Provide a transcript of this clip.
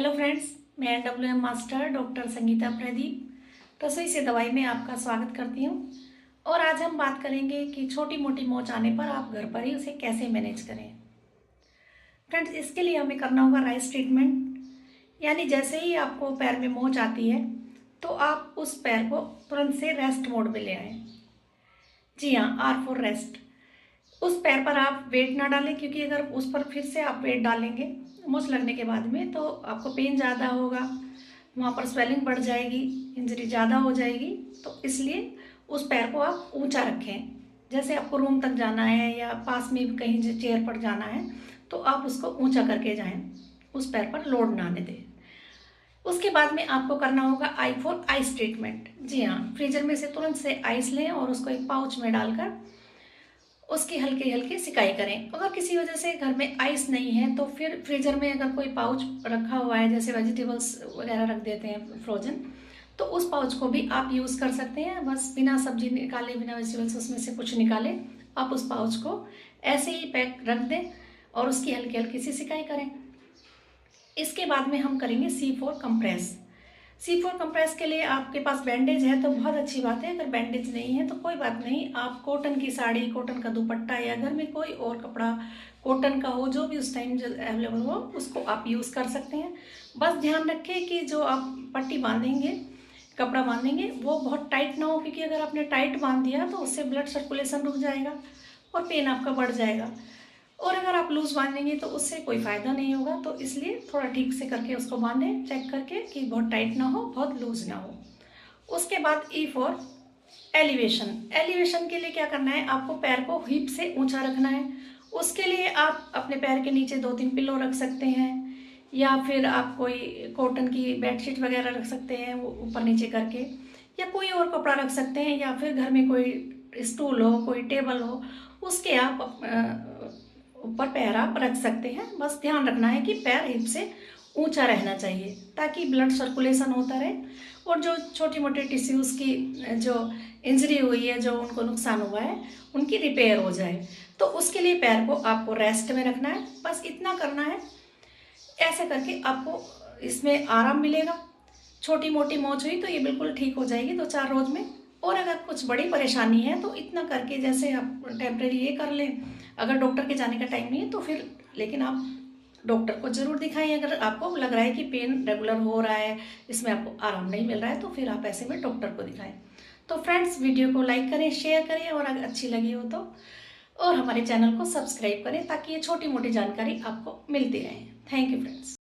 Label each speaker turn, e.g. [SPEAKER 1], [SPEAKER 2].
[SPEAKER 1] Hello friends, मैं WM master doctor Sangeeta Pradeep रसोई से दवाई में आपका स्वागत करती हूँ। और आज हम बात करेंगे कि छोटी मोटी मोच आने पर आप घर पर ही उसे कैसे मैनेज करें। फ्रेंड्स, इसके लिए हमें करना होगा राइस ट्रीटमेंट, यानी जैसे ही आपको पैर में मोच आती है तो आप उस पैर को तुरंत से रेस्ट मोड में ले आएँ। जी हाँ, R फॉर रेस्ट। उस पैर पर आप वेट ना डालें, क्योंकि अगर उस पर फिर से आप वेट डालेंगे मोच लगने के बाद में तो आपको पेन ज़्यादा होगा, वहाँ पर स्वेलिंग बढ़ जाएगी, इंजरी ज़्यादा हो जाएगी। तो इसलिए उस पैर को आप ऊंचा रखें। जैसे आपको रूम तक जाना है या पास में कहीं चेयर पर जाना है तो आप उसको ऊंचा करके जाएं, उस पैर पर लोड ना आने दें। उसके बाद में आपको करना होगा आई फॉर आइस ट्रीटमेंट। जी हाँ, फ्रीजर में से तुरंत से आइस लें और उसको एक पाउच में डालकर उसकी हल्की हल्की सिकाई करें। अगर किसी वजह से घर में आइस नहीं है तो फिर फ्रीजर में अगर कोई पाउच रखा हुआ है, जैसे वेजिटेबल्स वगैरह रख देते हैं फ्रोजन, तो उस पाउच को भी आप यूज़ कर सकते हैं। बस बिना सब्जी निकाले, बिना वेजिटेबल्स उसमें से कुछ निकाले, आप उस पाउच को ऐसे ही पैक रख दें और उसकी हल्की हल्की सी सिकाई करें। इसके बाद में हम करेंगे C4 कंप्रेस। C4 कंप्रेस के लिए आपके पास बैंडेज है तो बहुत अच्छी बात है, अगर बैंडेज नहीं है तो कोई बात नहीं, आप कॉटन की साड़ी, कॉटन का दुपट्टा या घर में कोई और कपड़ा कॉटन का हो, जो भी उस टाइम जो अवेलेबल हो उसको आप यूज़ कर सकते हैं। बस ध्यान रखें कि जो आप पट्टी बांधेंगे, कपड़ा बांधेंगे, वो बहुत टाइट ना हो, क्योंकि अगर आपने टाइट बांध दिया तो उससे ब्लड सर्कुलेशन रुक जाएगा और पेन आपका बढ़ जाएगा। और अगर आप लूज़ बांधेंगे तो उससे कोई फ़ायदा नहीं होगा। तो इसलिए थोड़ा ठीक से करके उसको बांधें, चेक करके कि बहुत टाइट ना हो, बहुत लूज़ ना हो। उसके बाद E फॉर एलिवेशन। एलिवेशन के लिए क्या करना है, आपको पैर को हिप से ऊंचा रखना है। उसके लिए आप अपने पैर के नीचे 2-3 पिलो रख सकते हैं, या फिर आप कोई कॉटन की बेडशीट वगैरह रख सकते हैं वो ऊपर नीचे करके, या कोई और कपड़ा रख सकते हैं, या फिर घर में कोई स्टूल हो, कोई टेबल हो, उसके आप ऊपर पैर आप रख सकते हैं। बस ध्यान रखना है कि पैर हिप से ऊंचा रहना चाहिए ताकि ब्लड सर्कुलेशन होता रहे और जो छोटी मोटी टिश्यूज़ की जो इंजरी हुई है, जो उनको नुकसान हुआ है, उनकी रिपेयर हो जाए। तो उसके लिए पैर को आपको रेस्ट में रखना है। बस इतना करना है। ऐसे करके आपको इसमें आराम मिलेगा। छोटी मोटी मोच हुई तो ये बिल्कुल ठीक हो जाएगी 2-4 रोज में। और अगर कुछ बड़ी परेशानी है तो इतना करके, जैसे आप टेम्परेरी ये कर लें, अगर डॉक्टर के जाने का टाइम नहीं है तो फिर, लेकिन आप डॉक्टर को ज़रूर दिखाएं। अगर आपको लग रहा है कि पेन रेगुलर हो रहा है, इसमें आपको आराम नहीं मिल रहा है, तो फिर आप ऐसे में डॉक्टर को दिखाएं। तो फ्रेंड्स, वीडियो को लाइक करें, शेयर करें, और अगर अच्छी लगी हो तो और हमारे चैनल को सब्सक्राइब करें ताकि ये छोटी मोटी जानकारी आपको मिलती रहे। Thank you friends.